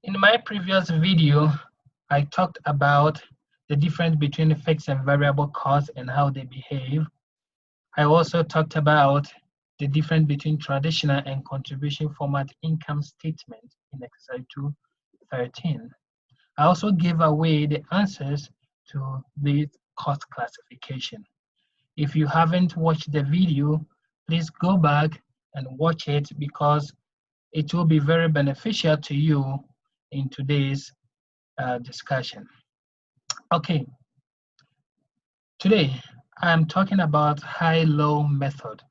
In my previous video, I talked about the difference between fixed and variable costs and how they behave. I also talked about the difference between traditional and contribution format income statement in exercise 213. I also gave away the answers to the cost classification. If you haven't watched the video, please go back and watch it because it will be very beneficial to you in today's discussion. Okay, today I'm talking about high-low method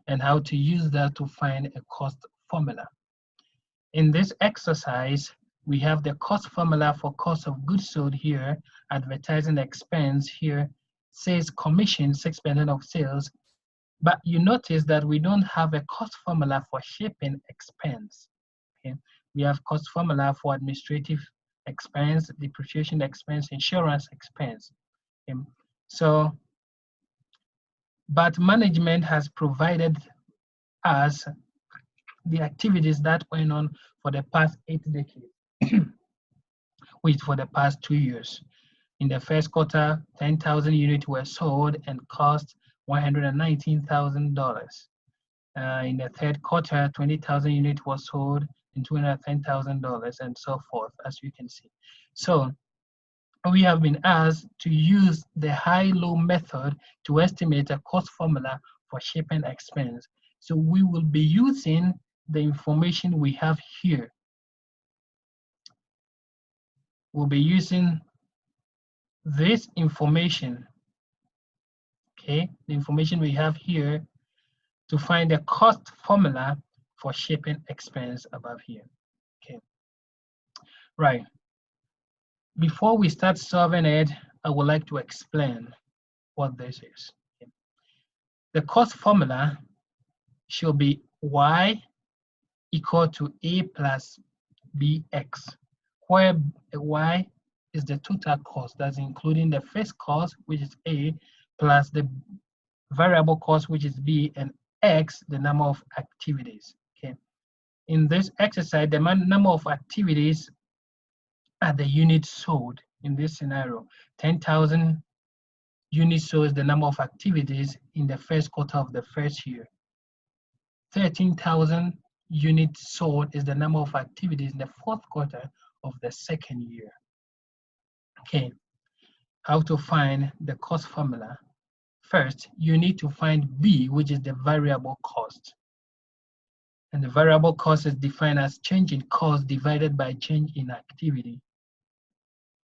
and how to use that to find a cost formula. In this exercise, we have the cost formula for cost of goods sold here, advertising expense here, sales commission, 6% of sales, but you notice that we don't have a cost formula for shipping expense. Okay? We have cost formula for administrative expense, depreciation expense, insurance expense. Okay? So, but management has provided us the activities that went on for the past 8 decades, which for the past 2 years. In the first quarter, 10,000 units were sold and cost $119,000. In the third quarter, 20,000 units was sold and $210,000 and so forth, as you can see. So we have been asked to use the high-low method to estimate a cost formula for shipping expense. So we will be using the information we have here. We'll be using this information, okay, the information we have here to find the cost formula for shipping expense above here, okay. Right. Before we start solving it, I would like to explain what this is. Okay. The cost formula should be Y equal to A plus BX, where Y is the total cost, that's including the fixed cost, which is A, plus the variable cost, which is B, and X, the number of activities. Okay. In this exercise, the number of activities are the units sold. In this scenario, 10,000 units sold is the number of activities in the first quarter of the first year. 13,000 units sold is the number of activities in the fourth quarter of the second year. Okay, how to find the cost formula? First, you need to find B, which is the variable cost. And the variable cost is defined as change in cost divided by change in activity.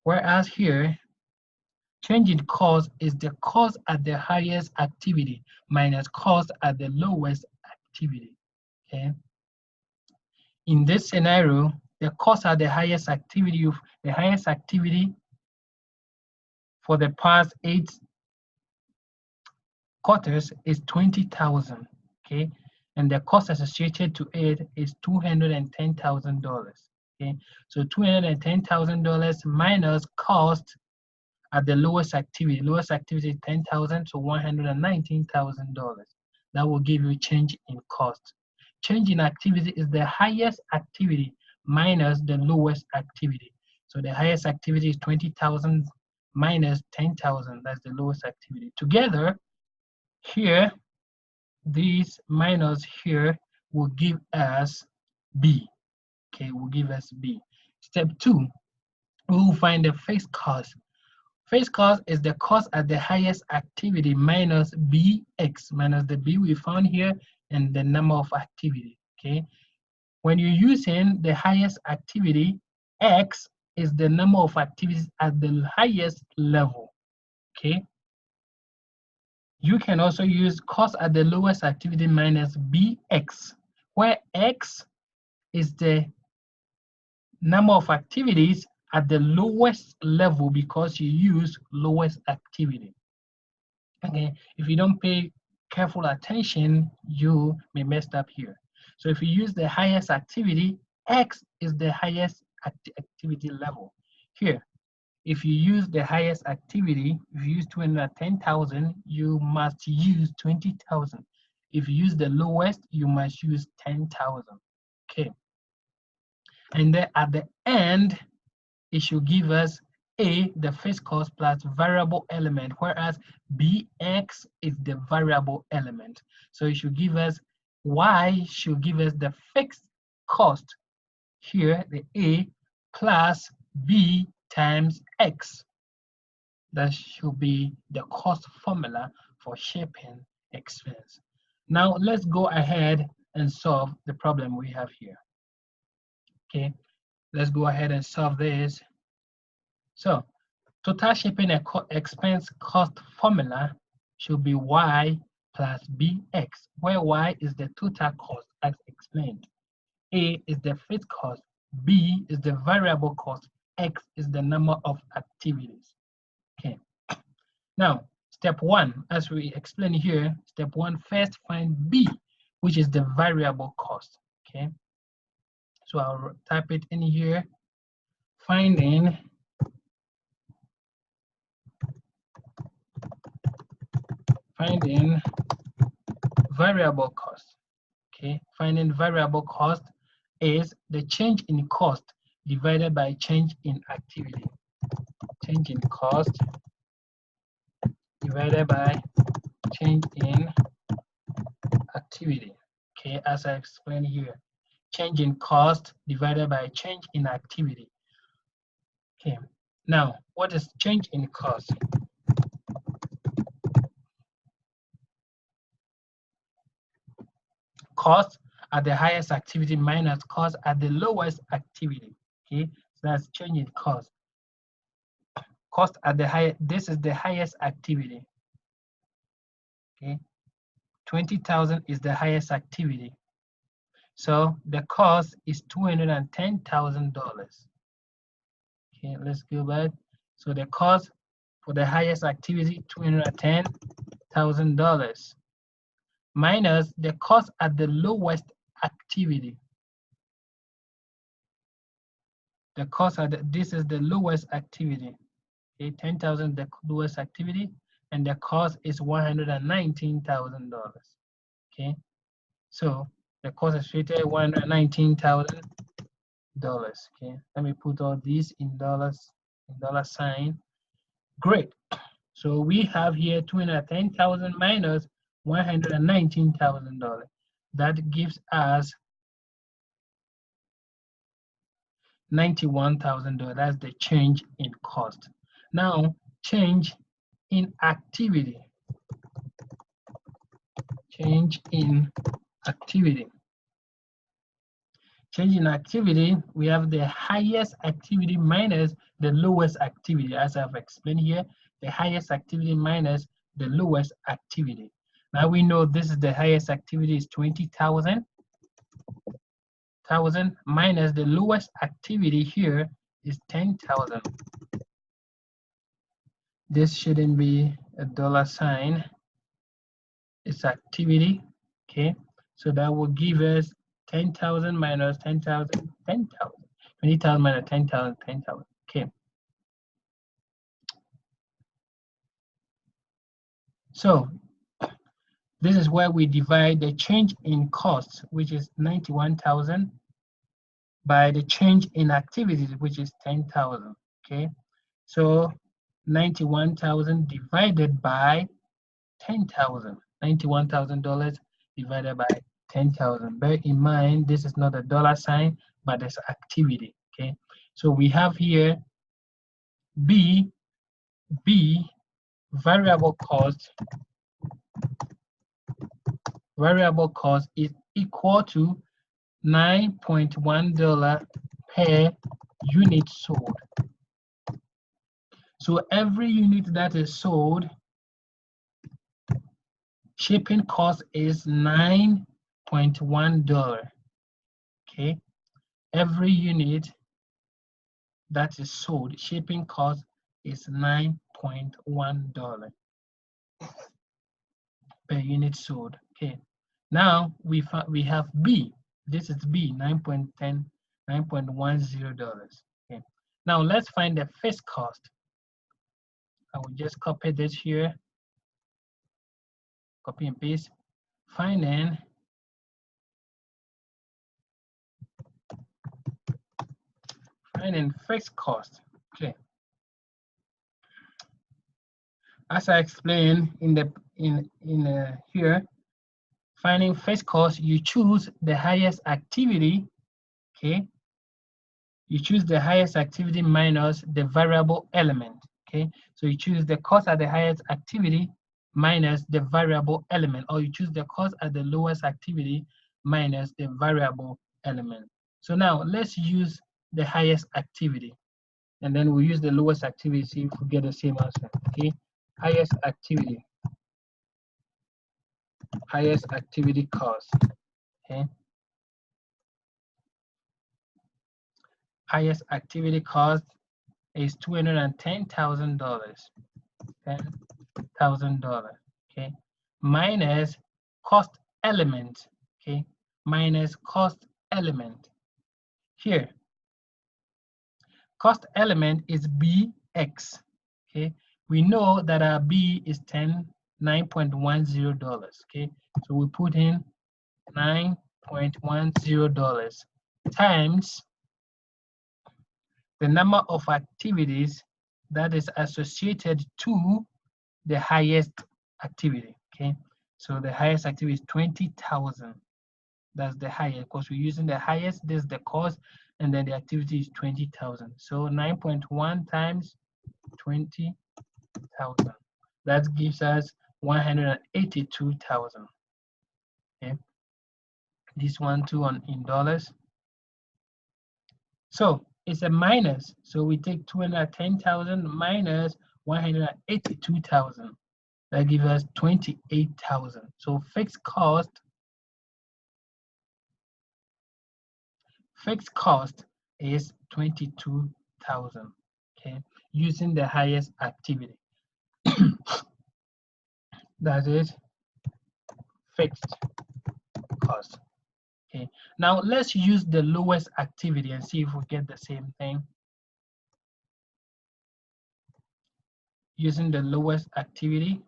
Whereas here, change in cost is the cost at the highest activity minus cost at the lowest activity. Okay. In this scenario, the cost at the highest activity for the past 8 quarters is 20,000. Okay, and the cost associated to it is $210,000. Okay, so $210,000 minus cost at the lowest activity. Lowest activity is 10,000, so $119,000. That will give you change in cost. Change in activity is the highest activity minus the lowest activity. So the highest activity is 20,000 minus 10,000. That's the lowest activity. Together, here, these minus here will give us B. Okay, will give us B. Step 2, we will find the fixed cost. Fixed cost is the cost at the highest activity minus BX, minus the B we found here and the number of activity. Okay, when you're using the highest activity, X is the number of activities at the highest level. Okay, you can also use cost at the lowest activity minus BX, where X is the number of activities at the lowest level because you use lowest activity. Okay, if you don't pay careful attention, you may mess up here. So if you use the highest activity, X is the highest activity level. Here, if you use the highest activity, if you use 210,000, you must use 20,000. If you use the lowest, you must use 10,000. Okay. And then at the end, it should give us A, the fixed cost plus variable element, whereas BX is the variable element. So it should give us Y should give us the fixed cost here, the A, plus B times X. That should be the cost formula for shipping expense. Now let's go ahead and solve the problem we have here. Okay, let's go ahead and solve this. So total shipping expense cost formula should be Y plus BX, where Y is the total cost as explained. A is the fixed cost, B is the variable cost, X is the number of activities. Okay. Now, step one, as we explain here, step one, first find B, which is the variable cost. Okay. So I'll type it in here. Finding variable cost. Okay, finding variable cost is the change in cost divided by change in activity. Change in cost divided by change in activity. Okay, as I explained here, change in cost divided by change in activity. Okay, now what is change in cost? Cost at the highest activity minus cost at the lowest activity. Okay, so that's change in cost. Cost at the high, this is the highest activity. Okay, 20,000 is the highest activity. So the cost is $210,000. Okay, let's go back. So the cost for the highest activity, $210,000 minus the cost at the lowest activity. The cost at this is the lowest activity. Okay, 10,000 the lowest activity, and the cost is $119,000. Okay, so the cost is rated $119,000. Okay, let me put all these in dollars, dollar sign. Great. So we have here 210,000 minus $119,000. That gives us $91,000. That's the change in cost. Now, change in activity. Change in activity. Change in activity, we have the highest activity minus the lowest activity. As I've explained here, the highest activity minus the lowest activity. Now we know this is the highest activity is 20,000 minus the lowest activity here is 10,000. This shouldn't be a dollar sign. It's activity. Okay, so that will give us 10,000 minus 10,000, 10,000. 20,000 minus 10,000, 10,000. Okay. So this is where we divide the change in costs, which is 91,000, by the change in activities, which is 10,000. Okay. So 91,000 divided by 10,000. $91,000 divided by 10,000. Bear in mind, this is not a dollar sign, but it's activity. Okay. So we have here B variable cost is equal to $9.1 per unit sold. So every unit that is sold, shipping cost is $9.1. Okay, every unit that is sold, shipping cost is $9.1 per unit sold. Okay, now we have B. This is B, $9.10, Okay, now let's find the fixed cost. I will just copy this here, copy and paste. Finding Finding fixed cost. Okay. As I explained here, finding fixed cost, you choose the highest activity. Okay. You choose the highest activity minus the variable element. Okay. So you choose the cost at the highest activity minus the variable element, or you choose the cost at the lowest activity minus the variable element. So now let's use the highest activity, and then we'll use the lowest activity, see if we get the same answer. Okay, highest activity cost. Okay, highest activity cost is $210,000. $10,000. Okay, minus cost element. Okay, minus cost element. Here, cost element is BX. Okay, we know that our B is $9.10. Okay, so we put in $9.10 times the number of activities that is associated to the highest activity. Okay, so the highest activity is 20,000. That's the highest because we're using the highest. This is the cost, and then the activity is 20,000. So 9.1 times 20,000. That gives us 182,000. Okay, this one too in dollars. So it's a minus. So we take 210,000 minus 182,000. That gives us 28,000. So fixed cost is 22,000. Okay, using the highest activity. That is fixed cost. Okay, now let's use the lowest activity and see if we get the same thing. Using the lowest activity.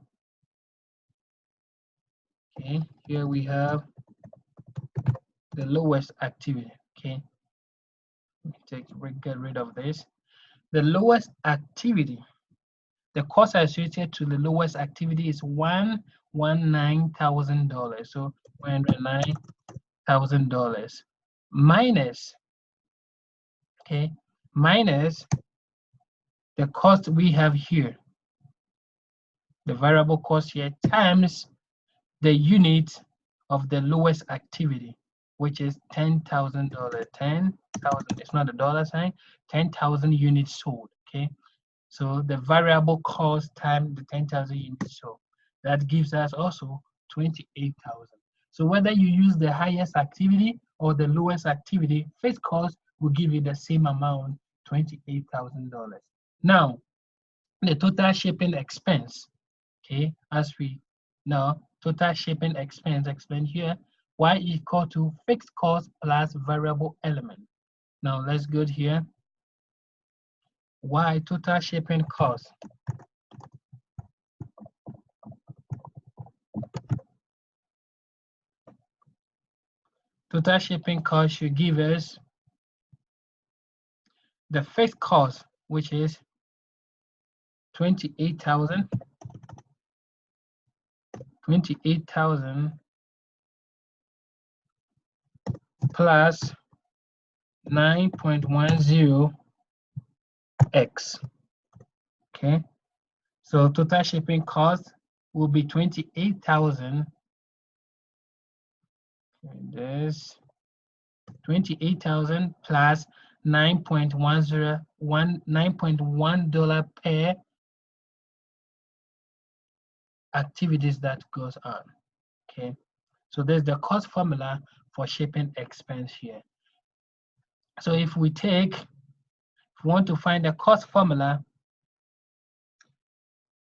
Okay, here we have the lowest activity. Okay, get rid of this. The lowest activity, the cost associated to the lowest activity is $119,000. So $109,000 minus, okay, minus the cost we have here, the variable cost here, times the unit of the lowest activity, which is $10,000. 10,000, it's not a dollar sign, 10,000 units sold. Okay, so the variable cost times the 10,000 units sold, that gives us also 28,000. So whether you use the highest activity or the lowest activity, fixed cost will give you the same amount, $28,000. Now, the total shipping expense, okay, as we know, total shipping expense explained here, y equal to fixed cost plus variable element. Now let's go here. Y total shipping cost. Total shipping cost should give us the fixed cost, which is 28,000. 28,000 plus 9.10x. Okay, so total shipping cost will be 28,000. This 28,000 plus $9.1 per activities that goes on. Okay, so there's the cost formula for shipping expense here. So if we want to find the cost formula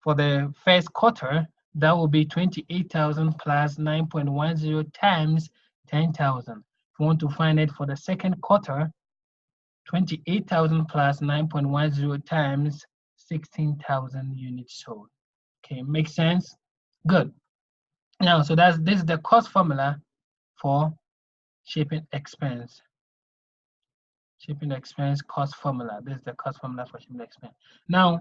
for the first quarter, that will be 28,000 plus 9.10 times 10,000. If we want to find it for the second quarter, 28,000 plus 9.10 times 16,000 units sold. Okay, makes sense? Good. Now, so this is the cost formula for shipping expense. shipping expense cost formula. This is the cost formula for shipping expense. Now,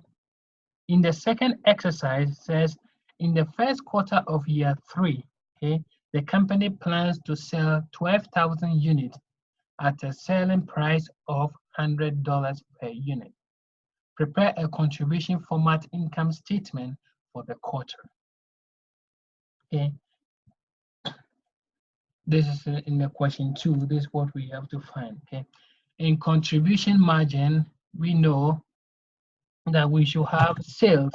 in the second exercise, it says in the first quarter of year 3, okay, the company plans to sell 12,000 units at a selling price of $100 per unit. Prepare a contribution format income statement for the quarter. Okay. This is in the question 2. This is what we have to find. Okay. In contribution margin, we know that we should have sales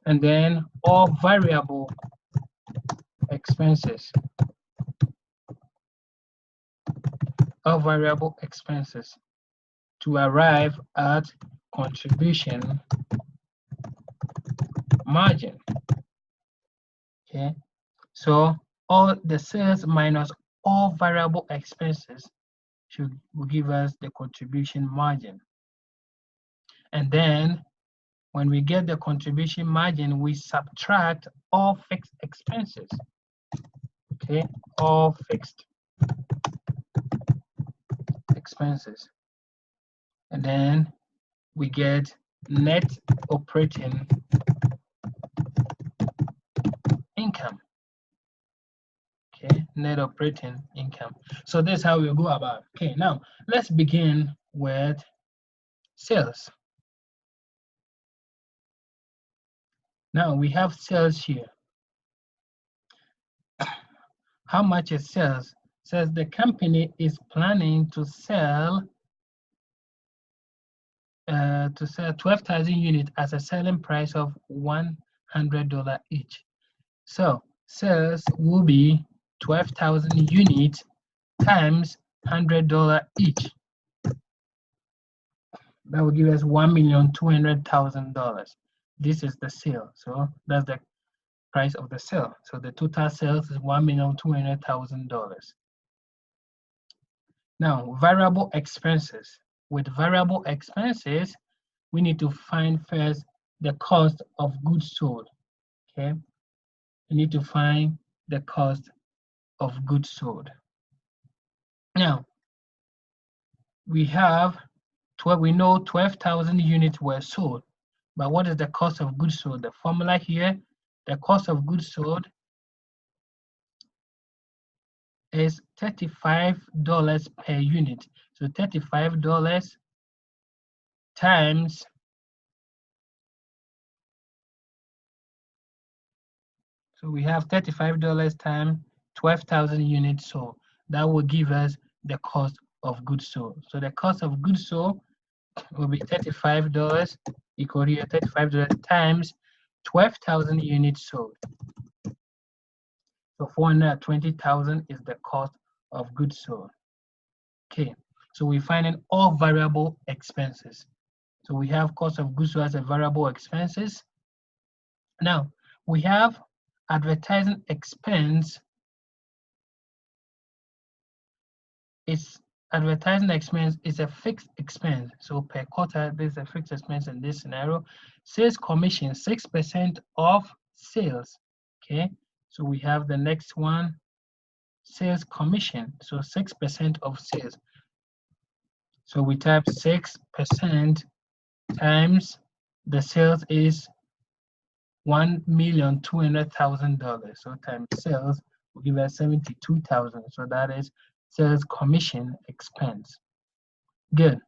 and then all variable expenses. All variable expenses to arrive at contribution margin. Okay, so all the sales minus all variable expenses will give us the contribution margin. And then when we get the contribution margin, we subtract all fixed expenses. Okay, all fixed expenses. And then we get net operating income. Okay, net operating income. So that's how we go about. Okay, now let's begin with sales. Now we have sales here. How much is sales? Says the company is planning to sell 12,000 units at a selling price of $100 each. So sales will be 12,000 units times $100 each. That will give us $1,200,000. This is the sale. So that's the price of the sale. So the total sales is $1,200,000. Now, variable expenses. With variable expenses, we need to find first the cost of goods sold. Okay, we need to find the cost of goods sold. Now, we have 12. We know 12,000 units were sold, but what is the cost of goods sold? The formula here, the cost of goods sold is $35 per unit. So $35 times, so we have $35 times 12,000 units sold. That will give us the cost of goods sold. So the cost of goods sold will be $35 equal to $35 times 12,000 units sold. So 420,000 is the cost of goods sold. Okay, so we're finding all variable expenses. So we have cost of goods sold as a variable expenses. Now we have advertising expense. Advertising expense is a fixed expense. So per quarter, there's a fixed expense in this scenario. Sales commission, 6% of sales. Okay, so we have the next one, sales commission. So 6% of sales. So we type 6% times the sales is $1,200,000. So times sales will give us 72,000. So that is sales commission expense. Good.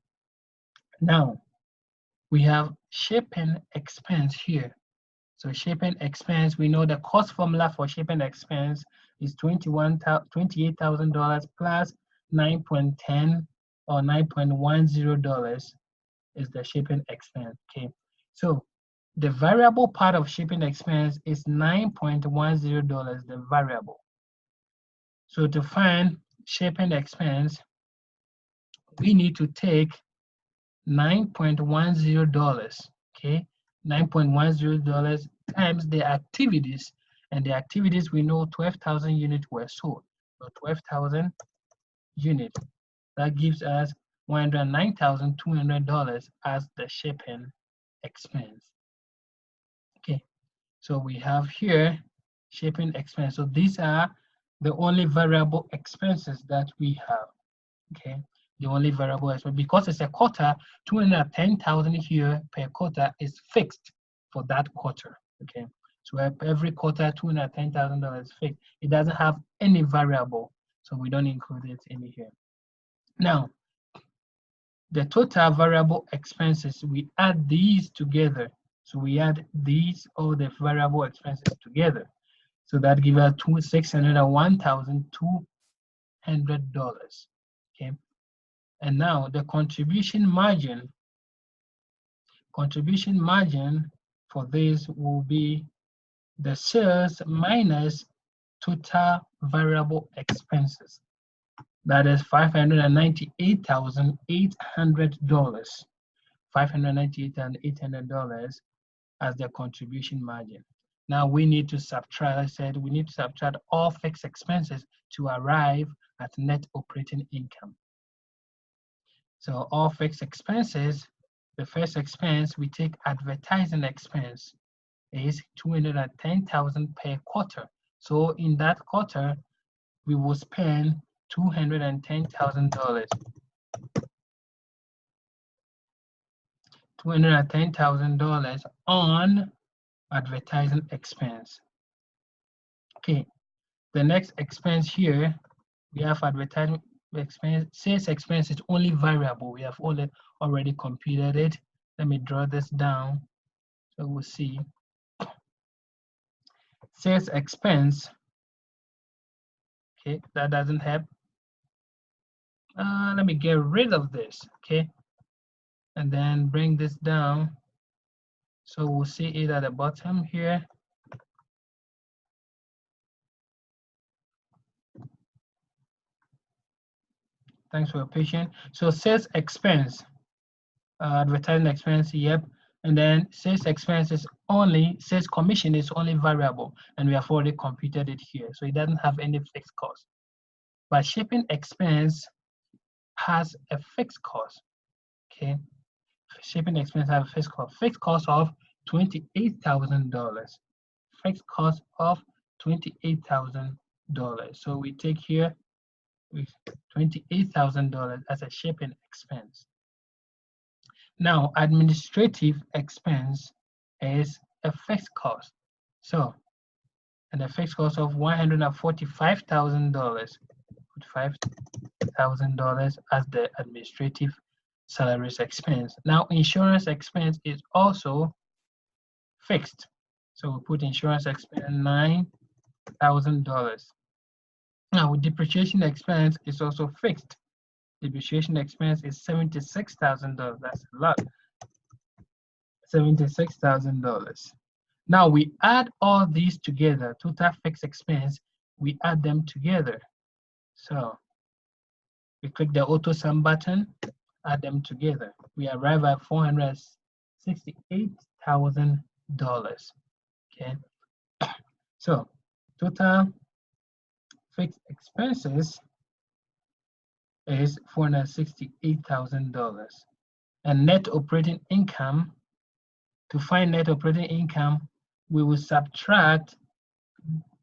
Now we have shipping expense here. So shipping expense, we know the cost formula for shipping expense is $28,000 plus 9.10 or $9.10 is the shipping expense. Okay. So the variable part of shipping expense is $9.10, the variable. So to find shipping expense, we need to take $9.10, okay? $9.10 times the activities, and the activities we know 12,000 units were sold. So 12,000 units, that gives us $109,200 as the shipping expense. Okay, so we have here shipping expense. So these are the only variable expenses that we have. Okay, the only variable expense, because it's a quarter, 210,000 here per quarter is fixed for that quarter. Okay, so every quarter $210,000 fixed. It doesn't have any variable, so we don't include it in here. Now, the total variable expenses, we add these together. So we add these, all the variable expenses together. So that gives us $601,200. Okay. And now the contribution margin for this will be the sales minus total variable expenses. That is $598,800. $598,800 as the contribution margin. Now we need to subtract, I said we need to subtract all fixed expenses to arrive at net operating income. So all fixed expenses, the first expense we take advertising expense is $210,000 per quarter. So in that quarter, we will spend $210,000. $210,000 on advertising expense. Okay, the next expense here, we have advertising expense. Sales expense is only variable. We have already computed it. Let me draw this down so we'll see. Sales expense, okay, that doesn't help. Let me get rid of this, okay, and then bring this down. So we'll see it at the bottom here. Thanks for your patience. So sales expense, advertising expense, yep. And then sales expense is only, sales commission is only variable, and we have already computed it here. So it doesn't have any fixed cost. But shipping expense has a fixed cost, okay? Shipping expense has a fixed cost of $28,000. Fixed cost of $28,000. So we take here $28,000 as a shipping expense. Now, administrative expense is a fixed cost. So, and a fixed cost of $145,000, $45,000 as the administrative salaries expense. Now, insurance expense is also fixed. So we put insurance expense $9,000. Now, depreciation expense is also fixed. Depreciation expense is $76,000. That's a lot. $76,000. Now we add all these together, total fixed expense, we add them together. So we click the auto sum button, add them together. We arrive at $468,000. Okay. So total fixed expenses is $468,000. And net operating income, to find net operating income, we will subtract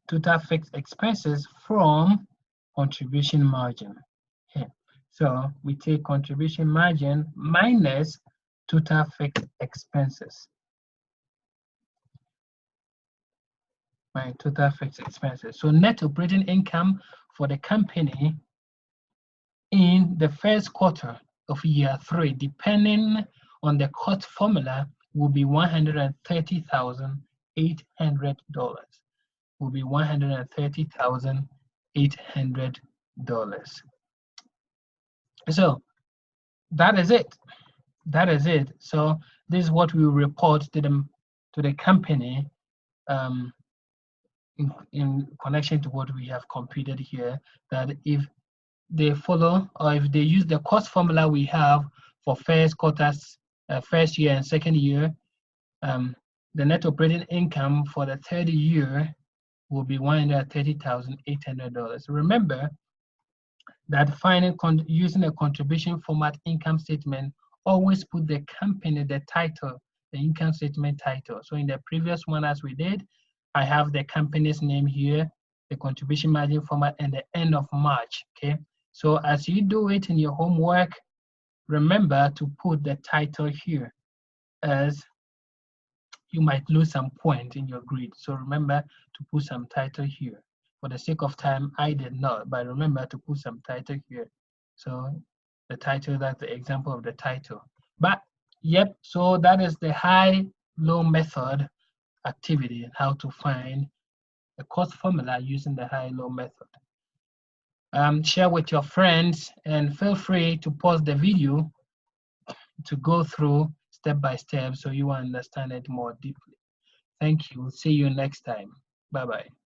total fixed expenses from contribution margin. Okay. So we take contribution margin minus total fixed expenses. My total fixed expenses. So net operating income for the company in the first quarter of year 3, depending on the cost formula, will be $130,800. Will be $130,800. So that is it. That is it. So this is what we will report to the company in connection to what we have computed here. That if they follow or if they use the cost formula we have for first quarters, first year and second year, the net operating income for the third year will be $130,800. Remember that using a contribution format income statement, always put the company, the title, the income statement title. So in the previous one as we did, I have the company's name here, the contribution margin format, and the end of March, okay? So as you do it in your homework, remember to put the title here, as you might lose some point in your grade. So remember to put some title here. For the sake of time, I did not, but remember to put some title here. So the title, that's the example of the title. But yep, so that is the high-low method activity, and how to find a cost formula using the high-low method. Share with your friends, and feel free to pause the video to go through step by step so you understand it more deeply. Thank you. See you next time. Bye-bye.